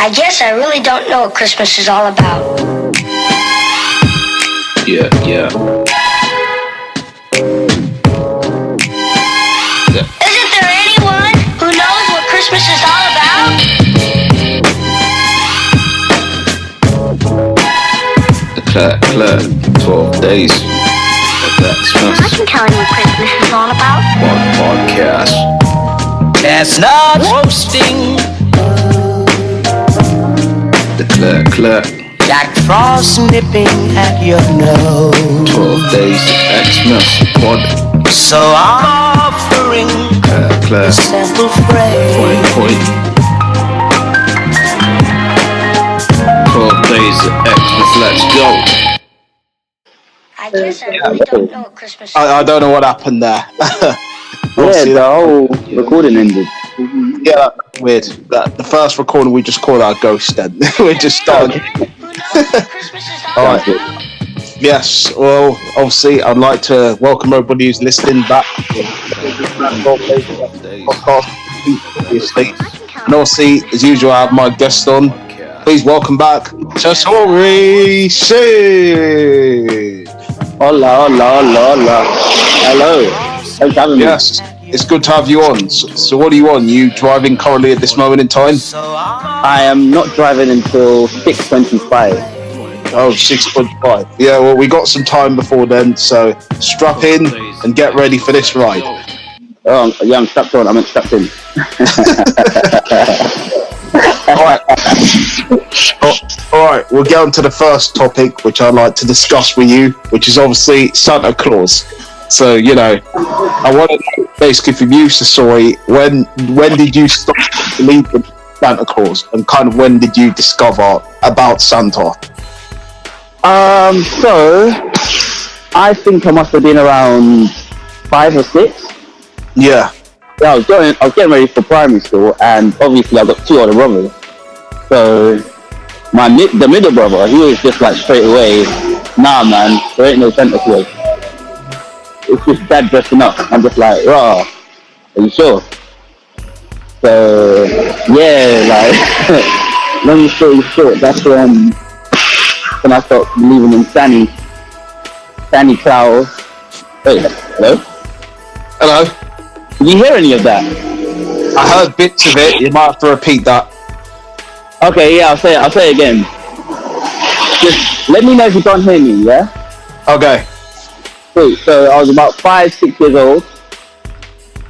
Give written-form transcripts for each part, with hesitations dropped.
I guess I really don't know what Christmas is all about. Yeah. Isn't there anyone who knows what Christmas is all about? The clap, 12 days of Xmas. I can tell you what Christmas is all about. Podcast. Chestnuts roasting, The clap, Jack Frost nipping at your nose. 12 days of Xmas. Pod. So I'm offering a Clap, simple phrase. point. 12 days of Xmas. Let's go. I guess I really don't know what Christmas is I don't know what happened there. Yeah, the whole recording ended. Yeah, weird. The first recording we just called our ghost then. We just started. Who knows what Christmas is all Alright. about? Yes, well, obviously, I'd like to welcome everybody who's listening back to the podcast, obviously. And obviously, as usual, I have my guest on. Please welcome back Sasori. Sydd. Hola. Hello. Thanks for having me. Yes, it's good to have you on. So what are you on? You driving currently at this moment in time? I am not driving until 6:25. Oh, 6.5. Yeah, well, we got some time before then, so strap in and get ready for this ride. Oh, yeah, I'm strapped on. I'm strapped in. Alright, we'll get on to the first topic, which I'd like to discuss with you, which is obviously Santa Claus. So, I want to know basically from you, Sasori, when did you start believing Santa Claus, and kind of when did you discover about Santa? So I think I must have been around 5 or 6. Yeah. Yeah, I was getting ready for primary school, and obviously I've got 2 older brothers. So the middle brother, he was just like straight away, nah man, there ain't no Santa Claus. It's just dad dressing up. I'm just like, rah, are you sure? So yeah, like long story short, that's when I started believing in Santa Claus. Wait, hello? Hello? Did you hear any of that? I heard bits of it, you might have to repeat that. Okay, yeah, I'll say it again. Just let me know if you can't hear me, yeah? Okay. Wait, so I was about 5-6 years old,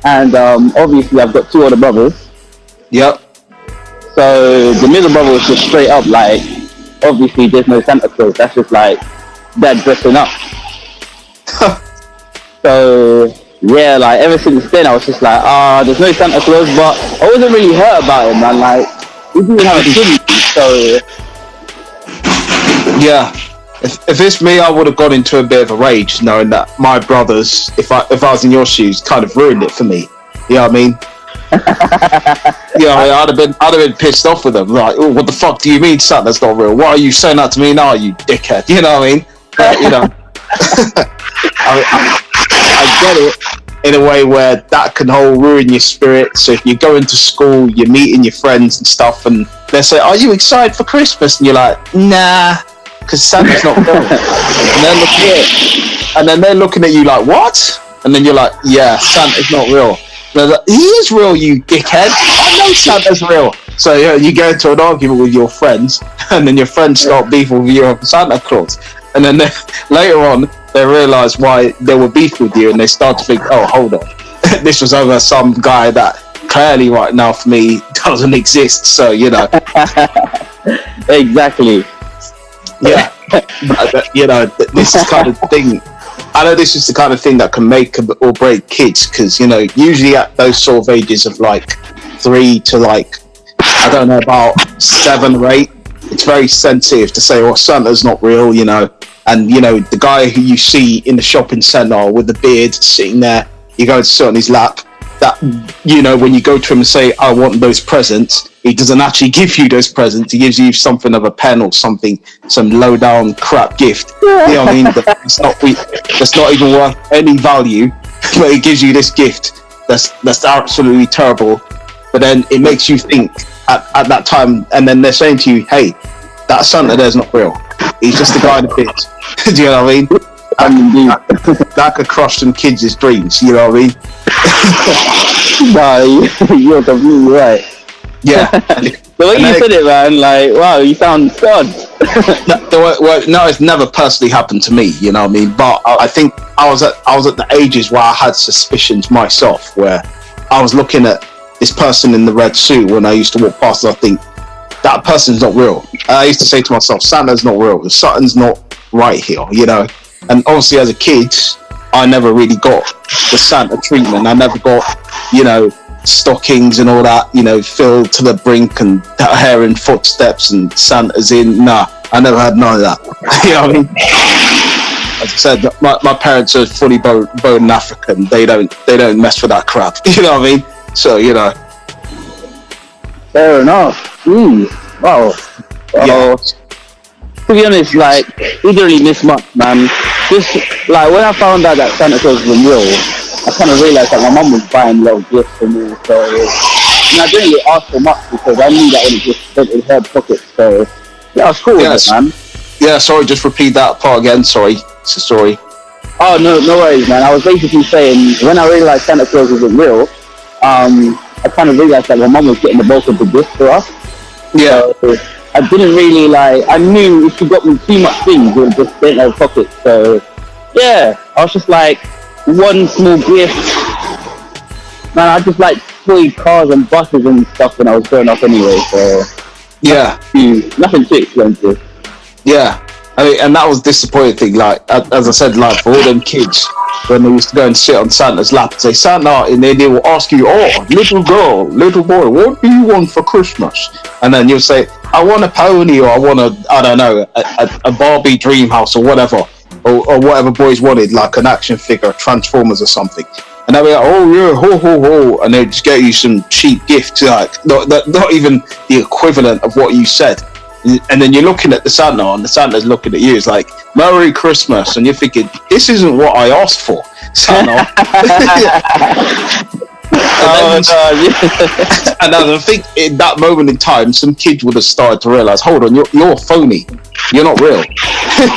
and obviously I've got 2 older brothers. Yep. So the middle brother was just straight up like, obviously there's no Santa Claus, that's just like dad dressing up. So yeah, like ever since then I was just like, there's no Santa Claus, but I wasn't really hurt about it, man. Like we didn't have a kid, so Yeah. If it's me, I would have gone into a bit of a rage knowing that my brothers, if I was in your shoes, kind of ruined it for me. You know what I mean? I'd have been pissed off with them. Like, oh, what the fuck do you mean Santa's not real? Why are you saying that to me now, you dickhead? You know what I mean? I get it in a way where that can ruin your spirit. So if you go into school, you're meeting your friends and stuff, and they say, "Are you excited for Christmas?" And you're like, "Nah." Because Santa's not real. And then they're looking at you like, what? And then you're like, yeah, Santa's not real. And they're like, he is real, you dickhead. I know Santa's real. So you go into an argument with your friends, and then your friends start beefing with you over Santa Claus. And then later on, they realise why they were beefing with you, and they start to think, oh, hold on. This was over some guy that clearly right now for me doesn't exist. So, Exactly. Yeah, this is kind of thing. I know this is the kind of thing that can make or break kids, because usually at those sort of ages of like 3 to like about 7 or 8, it's very sensitive to say, "Oh, Santa's not real," and the guy who you see in the shopping centre with the beard sitting there, you go and sit on his lap. That when you go to him and say, "I want those presents," he doesn't actually give you those presents. He gives you something of a pen or something, some low down crap gift. You know what I mean? That's not even worth any value, but he gives you this gift that's absolutely terrible. But then it makes you think, at that time, and then they're saying to you, "Hey, that Santa there's not real. He's just a guy in a bit." Do you know what I mean? That could crush some kids' dreams. You know what I mean? No, you're completely right. Yeah. The way you said it, man, like, wow, you sound God. No, it's never personally happened to me. You know what I mean? But I think I was at the ages where I had suspicions myself, where I was looking at this person in the red suit when I used to walk past, and I think that person's not real. I used to say to myself, Santa's not real. Something's not right here, you know. And obviously, as a kid, I never really got the Santa treatment. I never got, you know, stockings and all that, you know, filled to the brink and hearing footsteps and Santa's in. Nah, I never had none of that. You know what I mean? As I said, my parents are fully bone African. They don't mess with that crap. You know what I mean? So, you know. Fair enough. Wow. Yeah. To be honest, like, we didn't really miss much, man. Just, like, when I found out that Santa Claus was real, I kind of realised that my mum was buying little gifts for me, so, and I didn't really ask for much because I knew that it just went in her pocket, so, yeah, I was cool with it, man. Yeah, sorry, just repeat that part again, sorry. It's a story. Oh, no worries, man. I was basically saying, when I realised Santa Claus wasn't real, I kind of realised that my mum was getting the bulk of the gifts for us. Yeah. So, I didn't really, like, I knew if she got me too much things, it would just get in her pocket. So, yeah, I was just like, one small gift. Man, I just like toy cars and buses and stuff when I was growing up anyway, so. Yeah. Nothing too expensive. Yeah. I mean, and that was disappointing thing, like, as I said, like, for all them kids, when they used to go and sit on Santa's lap and say, Santa, and they will ask you, oh, little girl, little boy, what do you want for Christmas? And then you'll say, I want a pony, or I want I don't know, a Barbie dream house, or whatever, or whatever boys wanted, like an action figure, Transformers or something. And they'll be like, oh yeah, ho ho ho, and they'll just get you some cheap gifts, like, not even the equivalent of what you said. And then you're looking at the Santa, and the Santa's looking at you. It's like, Merry Christmas. And you're thinking, this isn't what I asked for, Santa. And I think in that moment in time, some kids would have started to realise, hold on, you're a phony. You're not real.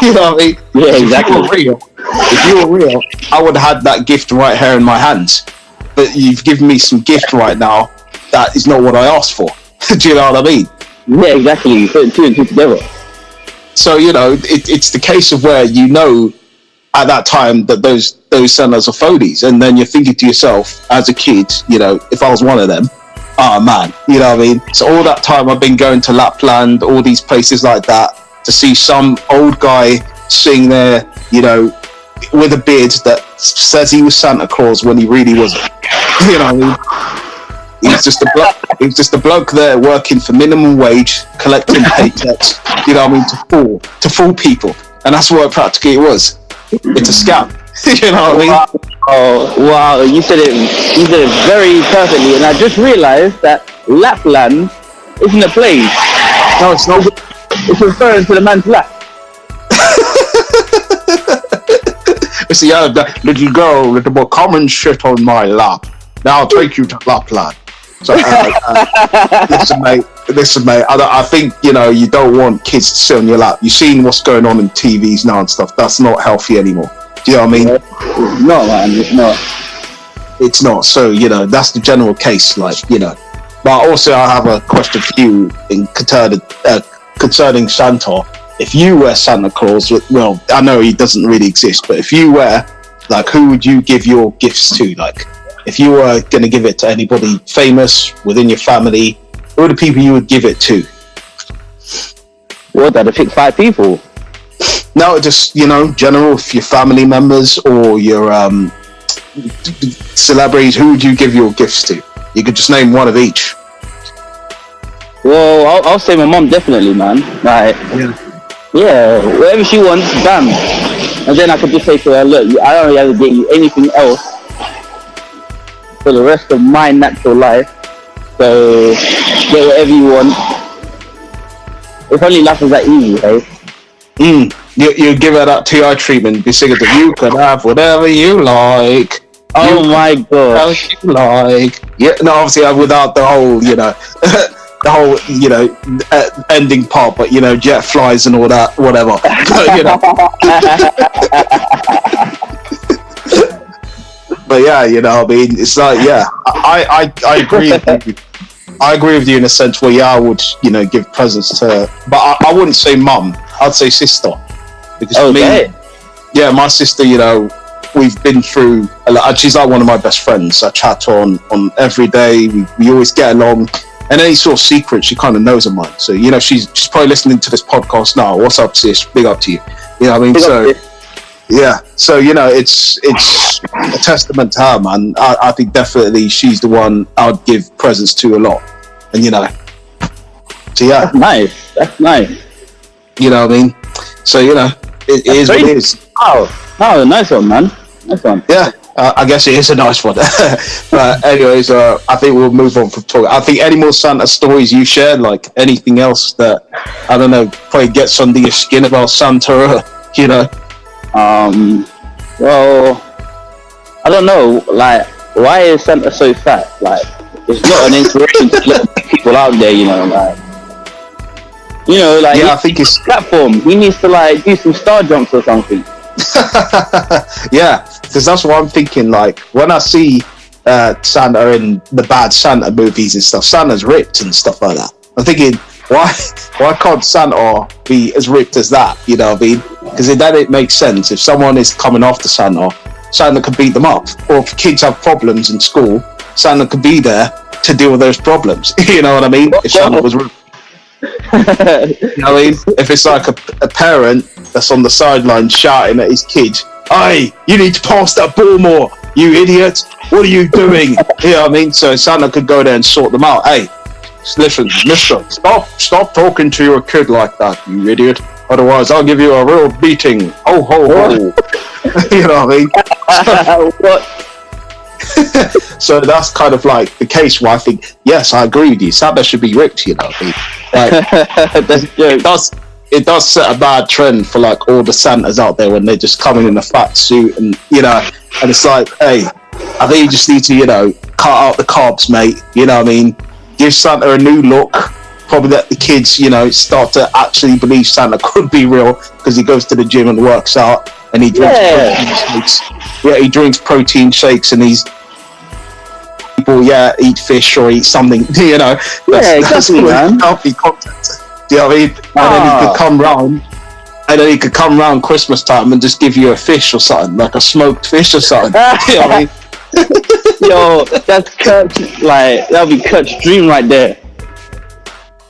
You know what I mean? Yeah, exactly. If you were real, I would have had that gift right here in my hands. But you've given me some gift right now that is not what I asked for. Do you know what I mean? Yeah, exactly. Putting two and two together. So, you know, it's the case of where you know at that time that those Santas are phonies, and then you're thinking to yourself as a kid, you know, if I was one of them, oh man, you know what I mean? So all that time I've been going to Lapland, all these places like that, to see some old guy sitting there, you know, with a beard that says he was Santa Claus when he really wasn't. You know what I mean? He's just a bloke there working for minimum wage, collecting paychecks, you know what I mean, to fool people. And that's what practically it was. It's a scam. You know what I mean? Oh wow, you said it very perfectly, and I just realised that Lapland isn't a place. No, it's not. It's referring to the man's lap. It's the other little girl, little boy, come and shit on my lap. Now I'll take you to Lapland. So, listen, mate. I think, you know, you don't want kids to sit on your lap. You've seen what's going on in TVs now and stuff. That's not healthy anymore. Do you know what I mean? No, man, it's not. It's not. So, you know, that's the general case, like, you know. But also, I have a question for you concerning Santa. If you were Santa Claus, well, I know he doesn't really exist, but if you were, like, who would you give your gifts to? Like, if you were going to give it to anybody famous within your family, who are the people you would give it to? What, that to pick 5 people? No, just, you know, general, if your family members or your celebrities, who would you give your gifts to? You could just name one of each. Well, I'll say my mom, definitely, man. Like, yeah, whatever she wants, bam. And then I could just say to her, look, I don't really have to get you anything else for the rest of my natural life, so get whatever you want. If only life was that easy, hey? You give her that TI treatment, be singing that you can have whatever you like. Oh my god. Whatever you like. Yeah, no, obviously without the whole, you know, the whole, ending part, but jet flies and all that, whatever. But yeah, I mean, it's like, yeah, I agree with you. I agree with you in a sense where, yeah, I would, give presents to, but I wouldn't say mum. I'd say sister, because for me, yeah, my sister, we've been through a lot. She's like one of my best friends. I chat on every day. We always get along, and any sort of secret she kind of knows of mine. So she's probably listening to this podcast now. What's up, sis? Big up to you. You know what I mean? So yeah, so it's a testament to her, man. I think definitely she's the one I'd give presents to a lot, and so yeah, that's nice. You know what I mean? So it is what it is. Oh, nice one, man. Nice one. Yeah, I guess it is a nice one. But anyways, I think we'll move on from talking. I think any more Santa stories you shared, like anything else that I don't know, probably gets under your skin about Santa, Well, I don't know. Like, why is Santa so fat? Like, it's not an inspiration to let people out there. Yeah, I think it's platform. He needs to do some star jumps or something. Yeah, because that's what I'm thinking. Like when I see Santa in the bad Santa movies and stuff, Santa's ripped and stuff like that. I'm thinking, why can't Santa be as ripped as that? You know what I mean? Because then it makes sense. If someone is coming after Santa could beat them up. Or if kids have problems in school, Santa could be there to deal with those problems. You know what I mean? If Santa was ripped. You know what I mean? If it's like a parent that's on the sideline shouting at his kid, "Hey, you need to pass that ball more, you idiot! What are you doing?" You know what I mean? So Santa could go there and sort them out. Hey, listen, mister, stop talking to your kid like that, you idiot. Otherwise, I'll give you a real beating. Ho, ho, ho. You know what I mean? What? So that's kind of like the case where I think, yes, I agree with you. Santa should be ripped, you know what I mean? It does set a bad trend for like all the Santas out there when they're just coming in a fat suit and and it's like, hey, I think you just need to cut out the carbs, mate. You know what I mean? Give Santa a new look. Probably let the kids start to actually believe Santa could be real because he goes to the gym and works out and he drinks protein shakes. Yeah, he drinks protein shakes and people eat fish or eat something. That's man. Healthy content. Do you know what I mean? And then he could come round Christmas time and just give you a fish or something, like a smoked fish or something. You know what I mean? Yo, that's that'll be Kurt's dream right there.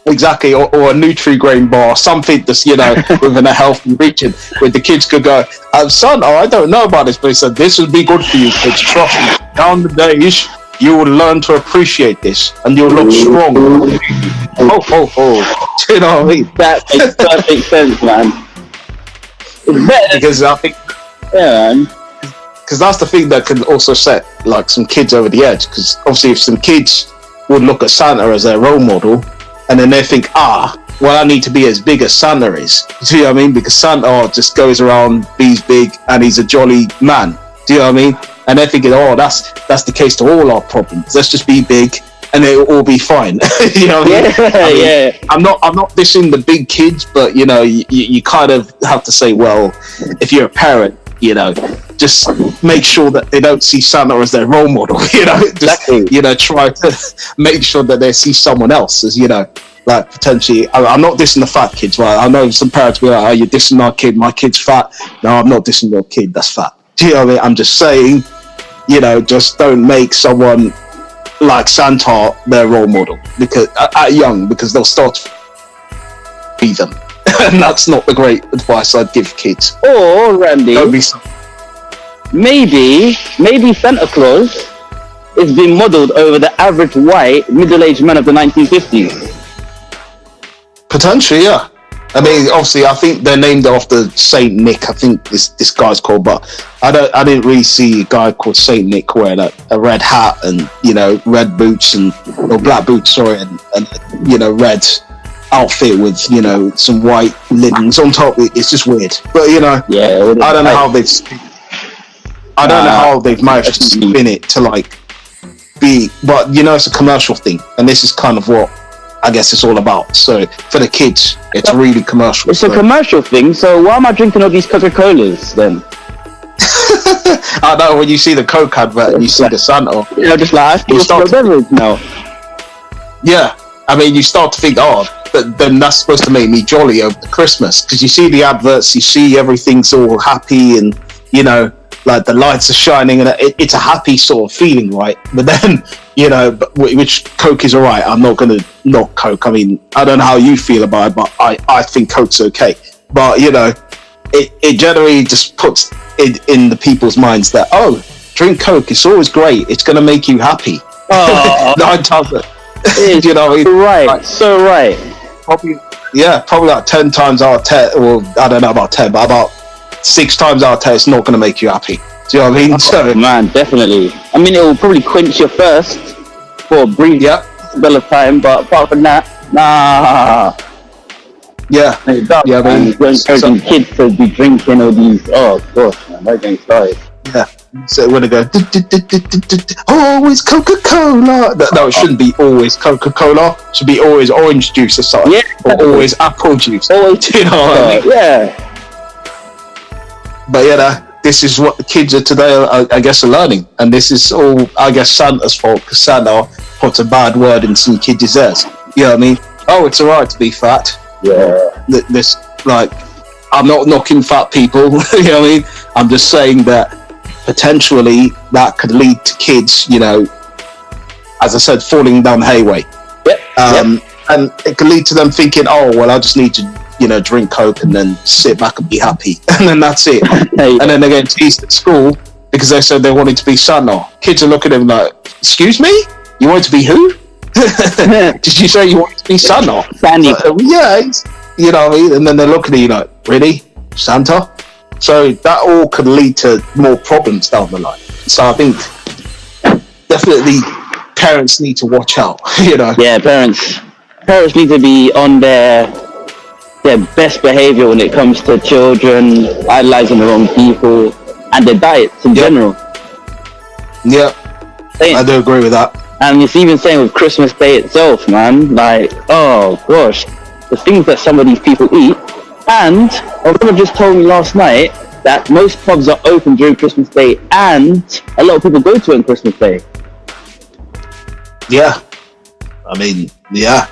Exactly, or a Nutri-Grain bar, something that's within a healthy region, where the kids could go, son, I don't know about this, but he said this would be good for you, kids. Trust me. Down the days, you will learn to appreciate this, and you'll look strong. Oh, do you know what I mean? That makes perfect sense, man. Because I think, man. Because that's the thing that can also set like some kids over the edge. Because obviously, if some kids would look at Santa as their role model, and then they think, well, I need to be as big as Santa is. Do you know what I mean? Because Santa just goes around, he's big, and he's a jolly man. Do you know what I mean? And they're thinking, that's the case to all our problems. Let's just be big, and it'll all be fine. You know what I mean? Yeah. I'm not dissing the big kids, but you kind of have to say, well, if you're a parent, just make sure that they don't see Santa as their role model. Try to make sure that they see someone else as like potentially. I'm not dissing the fat kids, right? I know some parents will be like, "Oh, you're dissing our kid. My kid's fat." No, I'm not dissing your kid. That's fat. Do you know what I mean? I'm just saying, just don't make someone like Santa their role model because because they'll start to be them. And that's not the great advice I'd give kids. Or Randy, don't be maybe Santa Claus is being modelled over the average white middle-aged man of the 1950s. Potentially, yeah. I mean, obviously, I think they're named after Saint Nick. I think this guy's called, but I didn't really see a guy called Saint Nick wearing a red hat and red boots or black boots, sorry, and red outfit with some white linens on top. It's just weird, but I don't know how they've managed to spin it to like be, but it's a commercial thing, and this is kind of what I guess it's all about. So for the kids, it's really commercial. It's a commercial thing, so why am I drinking all these Coca-Colas then? I know, when you see the Coke advert and you see the Santa, You know, just like, I feel a beverage now. yeah, I mean, you start to think, oh, but then that's supposed to make me jolly over the Christmas, because you see the adverts, you see everything's all happy, and you know, like the lights are shining, and it's a happy sort of feeling, right? But then, you know, which Coke is alright. I'm not gonna knock Coke. I mean, I don't know how you feel about it, but I think Coke's okay. But you know, it generally just puts it in the people's minds that, oh, drink Coke, it's always great, it's gonna make you happy. Oh, No, it doesn't. You know, right, like, so right. probably like 10 times out of 10, well, I don't know about 10, but about 6 times out of 10, it's not going to make you happy. Do you know what I mean? So, Man, definitely. I mean, it will probably quench your thirst for a brief spell of time, but apart from that, nah. yeah, It does, yeah, man. man. You're encouraging kids to be drinking all these, oh gosh, man, they're getting started. Yeah. So when they go, always Coca-Cola. No, it shouldn't be always Coca-Cola. It should be always orange juice or something. Yeah. Or always apple juice. Always, You know what I mean? yeah. But yeah, this is what the kids are today, I guess, are learning. And this is all, I guess, Santa's fault, because Santa puts a bad word in some kids' ears. You know what I mean? Oh, it's alright to be fat. Yeah. This, like, I'm not knocking fat people, you know what I mean? I'm just saying that potentially that could lead to kids, you know, as I said, falling down hayway. Yep. And it could lead to them thinking, oh, well, I just need to, you know, drink Coke and then sit back and be happy. And then that's it. And then they get teased at school because they said they wanted to be Santa. Kids are looking at them like, excuse me? You want to be who? Did you say you wanted to be Santa? Sandy. Yeah. You know what I mean? And then they're looking at you like, really? Santa? So that all could lead to more problems down the line. So I think definitely parents need to watch out, you know. Yeah, parents need to be on their best behavior when it comes to children, idolizing the wrong people, and their diets in general. Yeah, I do agree with that. And it's even saying with Christmas Day itself, man, like, oh gosh, the things that some of these people eat. And a brother just told me last night that most pubs are open during Christmas Day, and a lot of people go to it on Christmas Day. Yeah, I mean, yeah.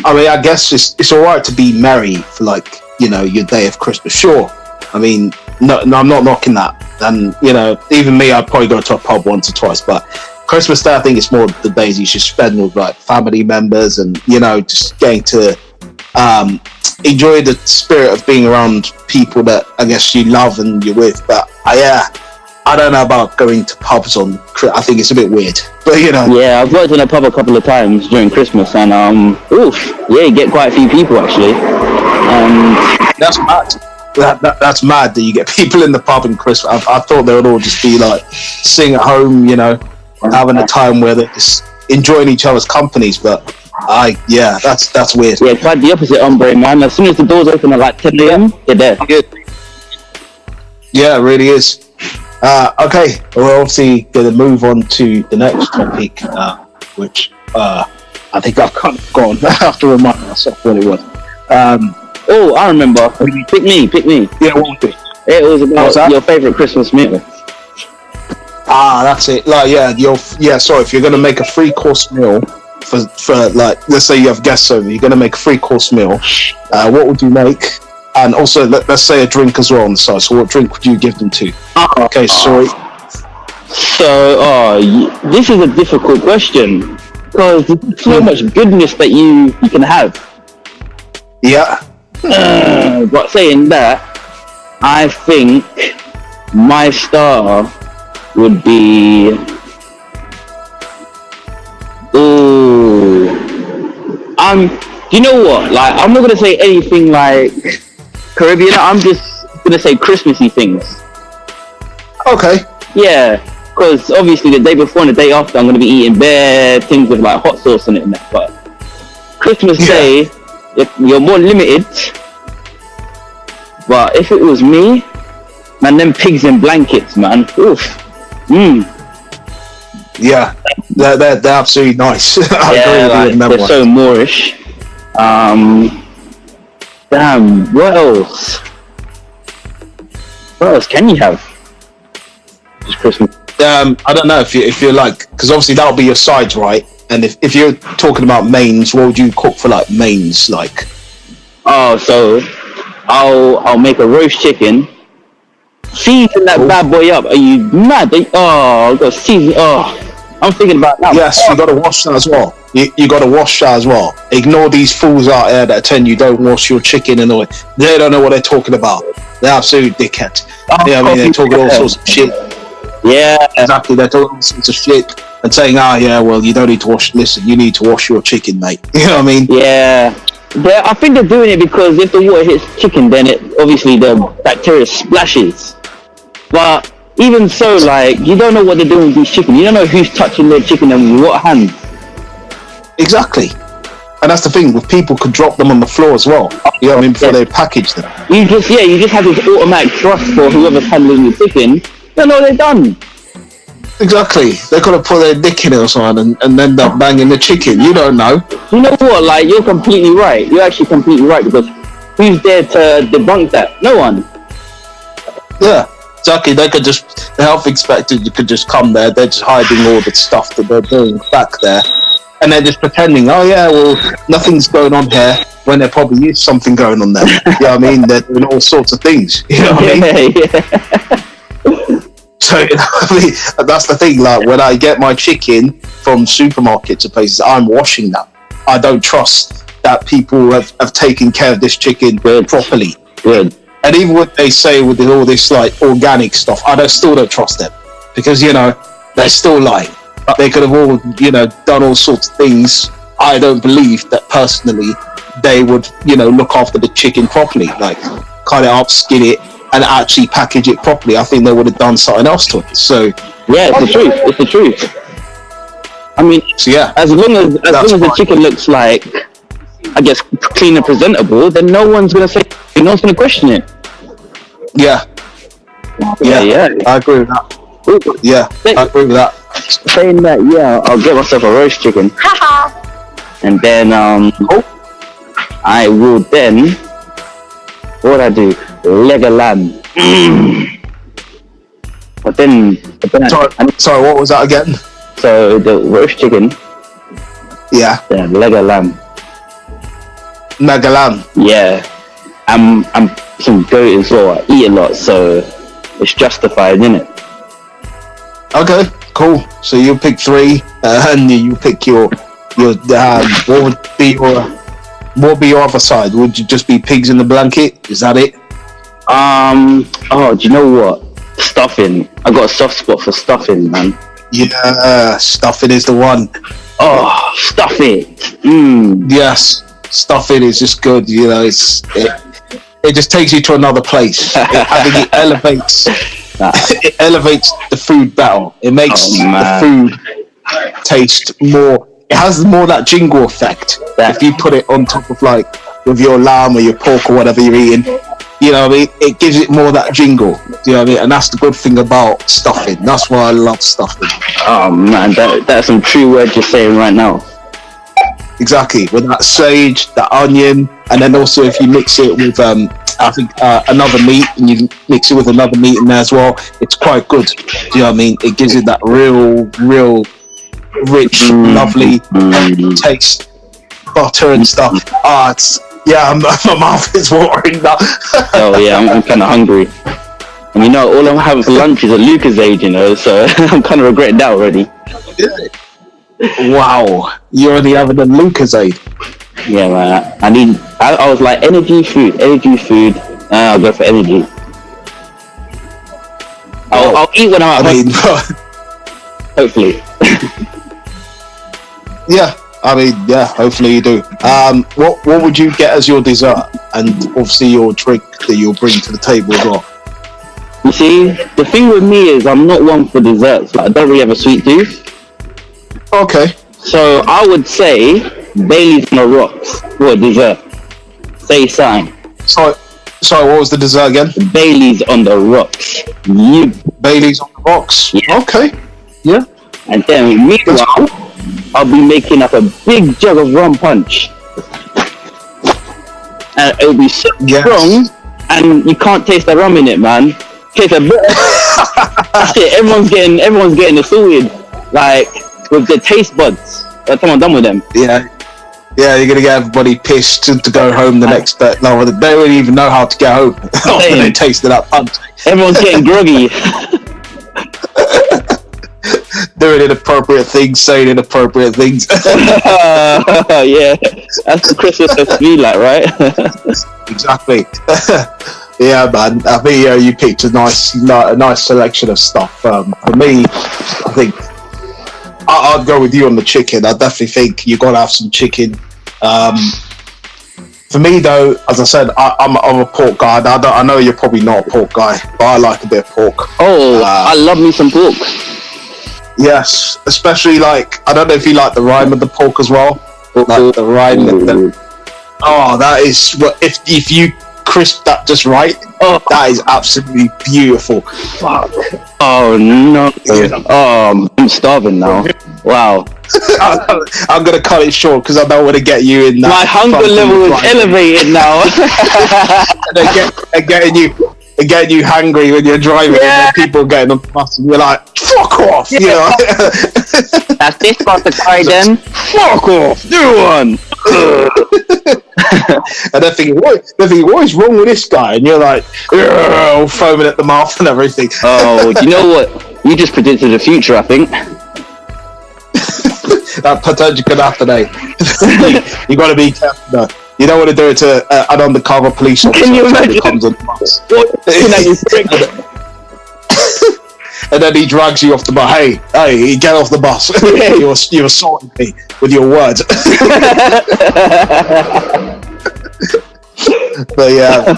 I mean, I guess it's all right to be merry for, like, you know, your day of Christmas. Sure. I mean, no, I'm not knocking that. And, you know, even me, I'd probably go to a pub once or twice. But Christmas Day, I think it's more the days you should spend with, like, family members and, you know, just getting to enjoy the spirit of being around people that I guess you love and you're with. But I don't know about going to pubs on. I think it's a bit weird, but you know. Yeah, I've worked in a pub a couple of times during Christmas, and you get quite a few people actually. That's mad. That's mad that you get people in the pub in Christmas. I thought they would all just be like sitting at home, you know, having a time where they're just enjoying each other's companies. But that's weird. Yeah, quite the opposite, hombre, man. As soon as the doors open at like 10 a.m, they're there. Yeah, it really is. Okay, we're obviously going to move on to the next topic, which I think I've kind of gone. I have to remind myself what it was. I remember. Pick me. Yeah, what was it? It was about your favourite Christmas meal. That's it. Like, sorry, if you're going to make a 3-course meal for like, let's say you have guests over, you're going to make a 3-course meal, what would you make? And also, let's say a drink as well on the side. So what drink would you give them to? Okay, sorry. So, this is a difficult question because there's so much goodness that you can have. Yeah. But saying that, I think my star would be... you know what? Like, I'm not going to say anything like Caribbean. I'm just going to say Christmassy things. Okay. Yeah, because obviously the day before and the day after I'm going to be eating bare things with like hot sauce in it and that. But Christmas Day, you're more limited. But if it was me, man, them pigs in blankets, man. Oof. Yeah, they're absolutely nice. I agree with you on that they're one. so Moorish. Damn, what else? What else can you have? Just Christmas. I don't know if you're like, because obviously that'll be your sides, right? And if you're talking about mains, what would you cook for like mains? Like, Oh, so I'll make a roast chicken. Season that bad boy up. Are you mad? I've got season. Oh, I'm thinking about that. yes, you got to wash that as well. You got to wash that as well. Ignore these fools out there that tell you don't wash your chicken and all. They don't know what they're talking about. They're absolute dickheads. Yeah, I mean, they're talking all sorts of shit. Yeah, Exactly, they're talking all sorts of shit and saying, yeah, well, you don't need to wash. Listen, you need to wash your chicken, mate. You know what I mean? yeah. I think they're doing it because if the water hits chicken, then it obviously the bacteria splashes. But even so, like, you don't know what they're doing with these chicken. You don't know who's touching their chicken and with what hand. Exactly. And that's the thing, with people could drop them on the floor as well. You know what I mean? Before they package them. You just have this automatic trust for whoever's handling the chicken. You know they're done. Exactly. They could have put their dick in it or something and end up banging the chicken. You don't know. You know what? Like, you're completely right. You're actually completely right, because who's there to debunk that? No one. Yeah. Exactly. They could just, the health inspector could just come there. They're just hiding all the stuff that they're doing back there. And they're just pretending, oh yeah, well, nothing's going on here, when there probably is something going on there. You know what I mean? They're doing all sorts of things. You know what I mean? Yeah. So, you know, I mean, that's the thing. Like, when I get my chicken from supermarkets and places, I'm washing that. I don't trust that people have taken care of this chicken properly. Good. And even what they say with all this like organic stuff, I still don't trust them, because they're still lying. They could have all done all sorts of things. I don't believe that personally they would look after the chicken properly, like cut it up, skin it, and actually package it properly. I think they would have done something else to it. So yeah, it's the truth. It's the truth. I mean, so yeah, as long as the chicken looks like, I guess, clean and presentable, then no one's gonna say, no one's gonna question it. Yeah. I agree with that. Yeah, I agree with that. Saying that, yeah, I'll get myself a roast chicken, and then I will then, what would I do? Leg a lamb. But then Sorry, what was that again? So the roast chicken, Yeah, leg a lamb. mega lamb. Yeah, I'm some goat as well. I eat a lot, so it's justified, isn't it? Okay, cool. So you pick 3, and you pick your what would be your other side? Would you just be pigs in the blanket? Is that it? Oh, do you know what? Stuffing. I got a soft spot for stuffing, man. Yeah, stuffing is the one. Oh, stuff it. Yes, stuffing is just good. It just takes you to another place. I think it elevates. It elevates the food better. It makes the food taste more. It has more that jingle effect. If you put it on top of like with your lamb or your pork or whatever you're eating, you know what I mean? It gives it more that jingle. You know what I mean? And that's the good thing about stuffing. That's why I love stuffing. Oh man, that's some true words you're saying right now. Exactly, with that sage, that onion, and then also if you mix it with I think another meat, and you mix it with another meat in there as well, it's quite good. Do you know what I mean? It gives it that real rich, lovely taste, butter and stuff. My mouth is watering now. Oh yeah, I'm kind of hungry. And all I'm having for lunch is a Lucozade, so I'm kind of regretting that already. Wow, you're only having a Lucozade. Yeah, man. I was like, energy food. I'll go for energy. I'll eat when I'm at home. Hopefully. Hopefully you do. What would you get as your dessert, and obviously your drink that you'll bring to the table as well? You see, the thing with me is I'm not one for desserts. Like, I don't really have a sweet tooth. Okay. So I would say Bailey's on the rocks for a dessert. Say something. Sorry, what was the dessert again? Bailey's on the rocks. Bailey's on the rocks. Yeah. Okay. Yeah. And then meanwhile, I'll be making up a big jug of rum punch. And it'll be so strong, and you can't taste the rum in it, man. Tastes a bit. That's it. Everyone's getting assaulted, like with the taste buds. By the time I'm done with them. Yeah, you're gonna get everybody pissed to go home the next day. No, they don't even know how to get home. They tasted that punch. Everyone's getting groggy. Doing inappropriate things, saying inappropriate things. Yeah, that's what Christmas has to be like, right? Exactly. Yeah, man. I think you picked a nice selection of stuff. For me, I think I'd go with you on the chicken. I definitely think you gotta have some chicken. For me, though, as I said, I'm a pork guy. I know you're probably not a pork guy, but I like a bit of pork. Oh, I love me some pork. Yes, especially like I don't know if you like the rind of the pork as well. Like the rind. That is what if you crisp that just right. Oh, that is absolutely beautiful. Fuck. Oh no. I'm starving now. Wow. I'm gonna cut it short because I don't want to get you in that. My hunger level is elevated now. and getting you hungry when you're driving, and then people getting on the bus, and you're like, "Fuck off!" You know. Has this got the guy then? Fuck off! Do one. And they're thinking, what is wrong with this guy? And you're like, all foaming at the mouth and everything. Oh, you know what? You just predicted the future, I think. That potential could happen, eh? You got to be careful, though. You don't want to do it to an undercover police officer. Can you imagine? Comes on the bus. And then he drags you off the bus. Hey, get off the bus. You're assaulting me with your words. But yeah,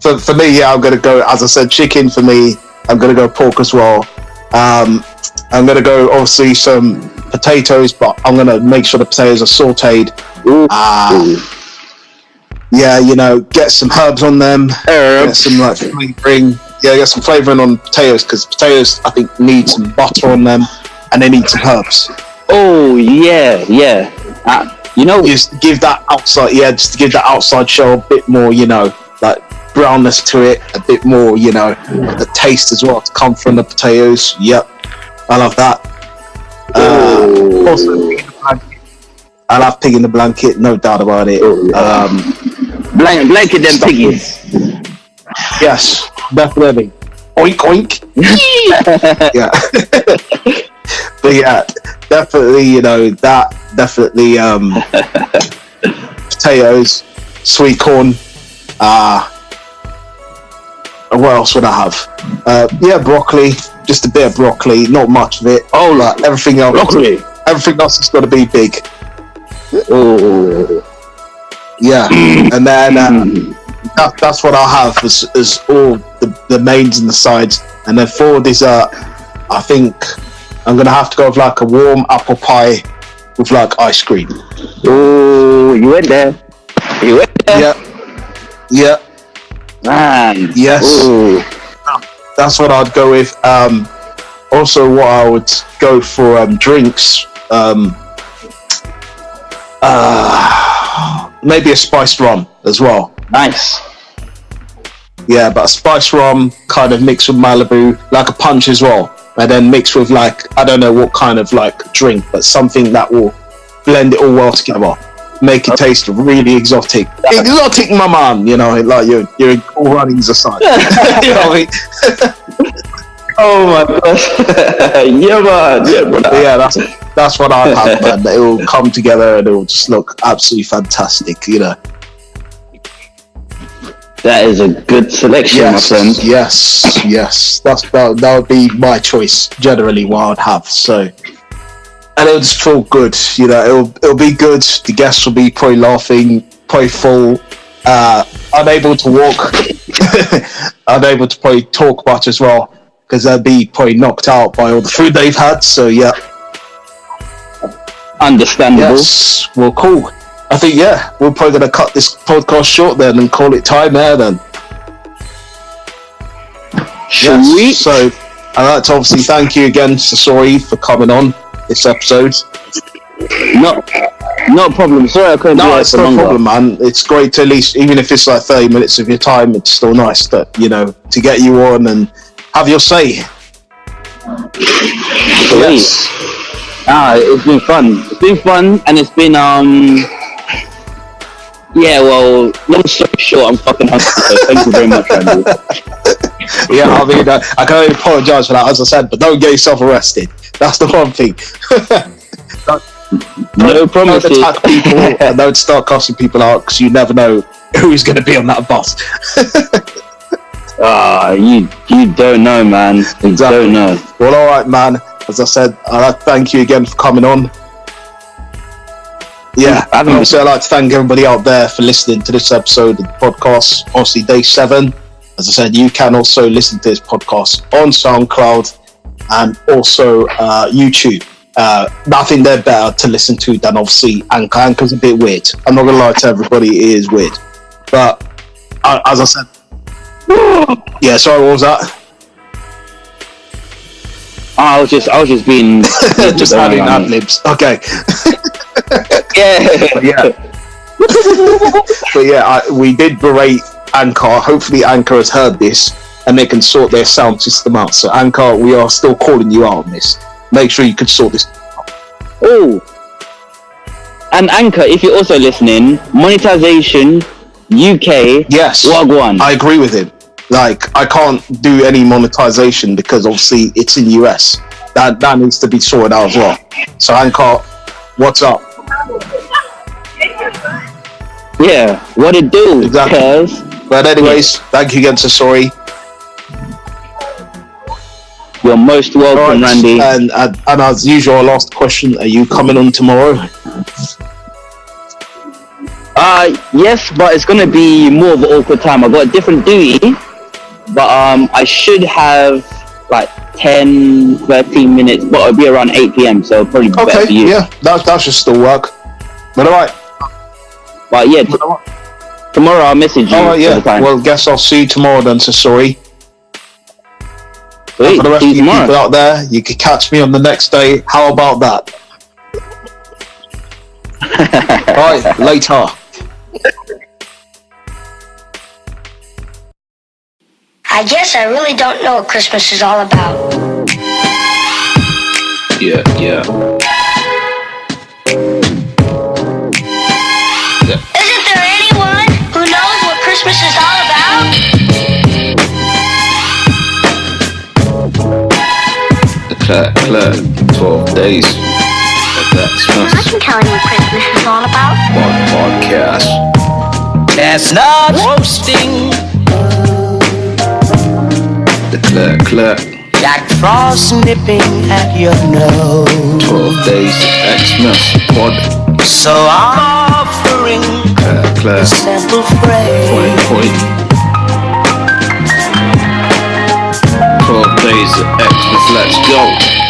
for me, yeah, I'm gonna go. As I said, chicken for me. I'm gonna go pork as well. I'm gonna go obviously some potatoes, but I'm gonna make sure the potatoes are sautéed. Yeah, get some herbs on them. Get some like flavoring. Yeah, get some flavoring on potatoes because potatoes I think need some butter on them, and they need some herbs. Oh yeah. Just give that outside. Yeah, just to give that outside shell a bit more. Like brownness to it, a bit more. The taste as well to come from the potatoes. Yep, I love that. Also, pig in the blanket. I love pig in the blanket, no doubt about it. Blanket them piggies. Yes, definitely. Oink oink. Yeah. But yeah, definitely. Definitely. Potatoes, sweet corn. What else would I have? Broccoli. Just a bit of broccoli, not much of it. Oh, like everything else. Broccoli. Everything else has got to be big. Oh. Yeah, and then that's what I'll have as all the mains and the sides, and then for dessert, I think I'm gonna have to go with like a warm apple pie with like ice cream. Oh, you went there. Yeah. Man. Yes. Ooh. That's what I'd go with. Also, what I would go for drinks. Maybe a spiced rum as well. Nice. Yeah, but a spiced rum kind of mixed with Malibu, like a punch as well, and then mixed with like I don't know what kind of like drink, but something that will blend it all well together, make it taste really exotic. Exotic, my man. Like you're in cool runnings aside. You know what I mean? Oh my gosh. Yeah, man. Yeah, that's what I have, man. It will come together and it will just look absolutely fantastic, That is a good selection, my friend. Yes. That would be my choice, generally, what I'd have. So, and it'll just feel good, it'll be good. The guests will be probably laughing, probably full, unable to walk, unable to probably talk much as well, because they'll be probably knocked out by all the food they've had. So yeah, understandable. Yes, well, cool. I think we're probably gonna cut this podcast short then and call it time there then. Sweet. So I'd like to obviously thank you again, Sasori, for coming on this episode. No problem. Sorry I couldn't do it it's for no longer. problem, man. It's great to at least, even if it's like 30 minutes of your time, it's still nice that, you know, to get you on and have your say. Yes. It's been fun. It's been fun, and it's been yeah. Well, long story short, I'm fucking hungry. So thank you very much, Randy. Yeah, I mean, I can only apologise for that, as I said, but don't get yourself arrested. That's the one thing. No promises. Don't attack people and don't start cussing people out, because you never know who's going to be on that bus. You don't know, man. You don't know. Well, all right, man. As I said, I'd like to thank you again for coming on. Yeah, and also I'd like to thank everybody out there for listening to this episode of the podcast. Obviously, day 7. As I said, you can also listen to this podcast on SoundCloud and also YouTube. Nothing there better to listen to than obviously Anchor. Anchor's a bit weird. I'm not gonna lie to everybody, it is weird. But as I said, yeah. Sorry, what was that? I was just being just adding ad libs. Okay. Yeah. But yeah, we did berate Anchor. Hopefully, Anchor has heard this and they can sort their sound system out. So, Anchor, we are still calling you out on this. Make sure you can sort this out. Oh, and Anchor, if you're also listening, monetization UK. Yes, Wagwan. I agree with him. Like, I can't do any monetization because obviously it's in US. That needs to be sorted out as well. So, Anchor, what's up? Yeah, what it do? Exactly. Cause But anyways, thank you again, Sasori. you're most welcome, Right, Randy. And as usual, I'll ask the question: are you coming on tomorrow? Yes, but it's gonna be more of an awkward time. I've got a different duty, but I should have like 10-13 minutes, but it'll be around 8 p.m, so it'll probably be better for you. Yeah, that should still work. But alright. But yeah, tomorrow I'll message you. Alright, yeah. for the time. Well, guess I'll see you tomorrow then, Sasori. Sweet, For the rest see of you you tomorrow. people out there, you can catch me on the next day. How about that? Alright, later. I guess I really don't know what Christmas is all about. Yeah. Isn't there anyone who knows what Christmas is all about? The clap, 12 days of Xmas I can tell you what Christmas is all about. podcast. Chestnuts roasting, The clap, Jack Frost nipping at your nose. 12 days of Xmas pod. So I'm offering Clap, a simple phrase. point. 12 days of Xmas, let's go.